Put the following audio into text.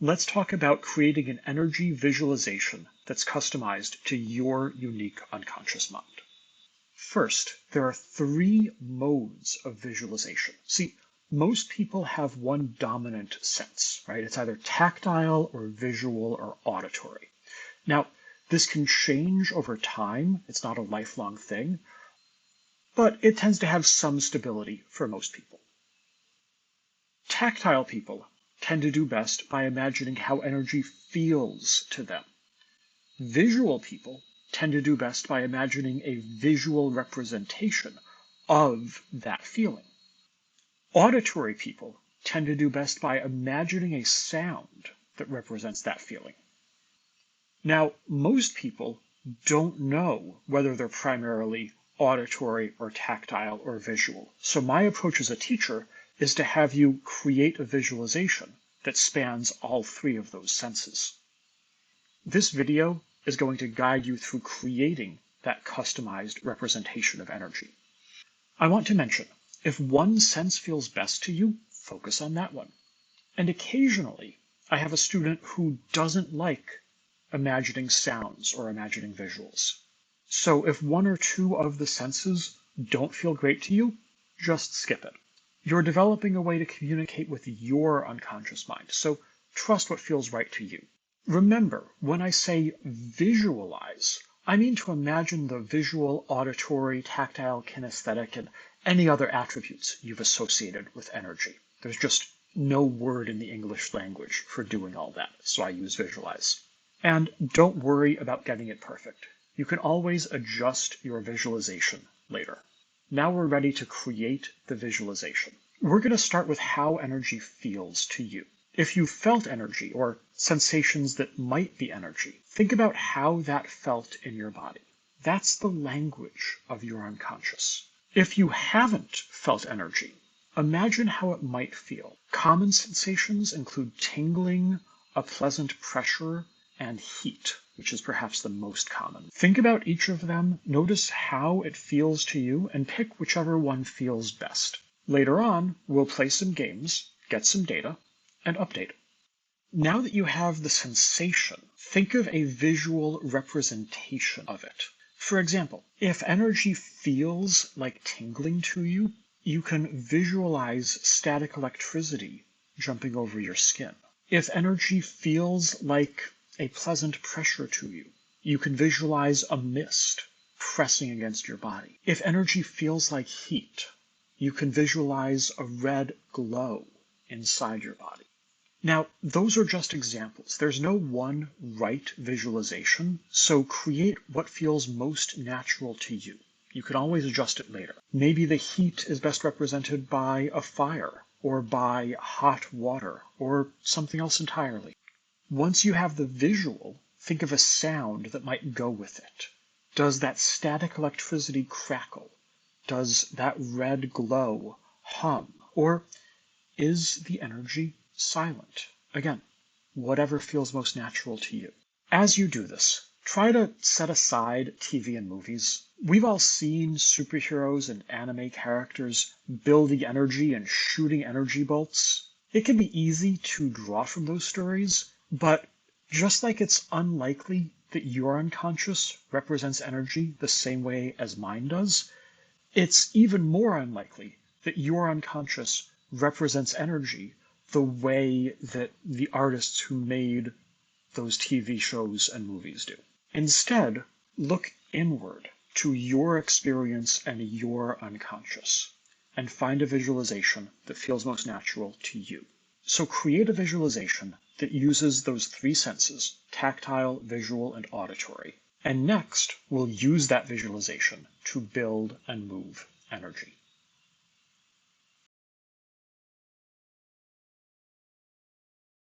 let's talk about creating an energy visualization that's customized to your unique unconscious mind. First, there are three modes of visualization. See, most people have one dominant sense, right? It's either tactile or visual or auditory. Now, this can change over time. It's not a lifelong thing, but it tends to have some stability for most people. Tactile people tend to do best by imagining how energy feels to them. Visual people tend to do best by imagining a visual representation of that feeling. Auditory people tend to do best by imagining a sound that represents that feeling. Now, most people don't know whether they're primarily auditory or tactile or visual. So my approach as a teacher is to have you create a visualization that spans all three of those senses. This video is going to guide you through creating that customized representation of energy. I want to mention, if one sense feels best to you, focus on that one. And occasionally, I have a student who doesn't like imagining sounds or imagining visuals. So if one or two of the senses don't feel great to you, just skip it. You're developing a way to communicate with your unconscious mind, so trust what feels right to you. Remember, when I say visualize, I mean to imagine the visual, auditory, tactile, kinesthetic, and any other attributes you've associated with energy. There's just no word in the English language for doing all that, so I use visualize. And don't worry about getting it perfect. You can always adjust your visualization later. Now we're ready to create the visualization. We're going to start with how energy feels to you. If you felt energy or sensations that might be energy, think about how that felt in your body. That's the language of your unconscious. If you haven't felt energy, imagine how it might feel. Common sensations include tingling, a pleasant pressure, and heat, which is perhaps the most common. Think about each of them, notice how it feels to you, and pick whichever one feels best. Later on, we'll play some games, get some data, and update. Now that you have the sensation, think of a visual representation of it. For example, if energy feels like tingling to you, you can visualize static electricity jumping over your skin. If energy feels like a pleasant pressure to you, you can visualize a mist pressing against your body. If energy feels like heat, you can visualize a red glow inside your body. Now, those are just examples. There's no one right visualization, so create what feels most natural to you. You can always adjust it later. Maybe the heat is best represented by a fire, or by hot water, or something else entirely. Once you have the visual, think of a sound that might go with it. Does that static electricity crackle? Does that red glow hum? Or is the energy silent? Again, whatever feels most natural to you. As you do this, try to set aside TV and movies. We've all seen superheroes and anime characters building energy and shooting energy bolts. It can be easy to draw from those stories, but just like it's unlikely that your unconscious represents energy the same way as mine does, it's even more unlikely that your unconscious represents energy the way that the artists who made those TV shows and movies do. Instead, look inward to your experience and your unconscious, and find a visualization that feels most natural to you. So create a visualization that uses those three senses, tactile, visual, and auditory. And next, we'll use that visualization to build and move energy.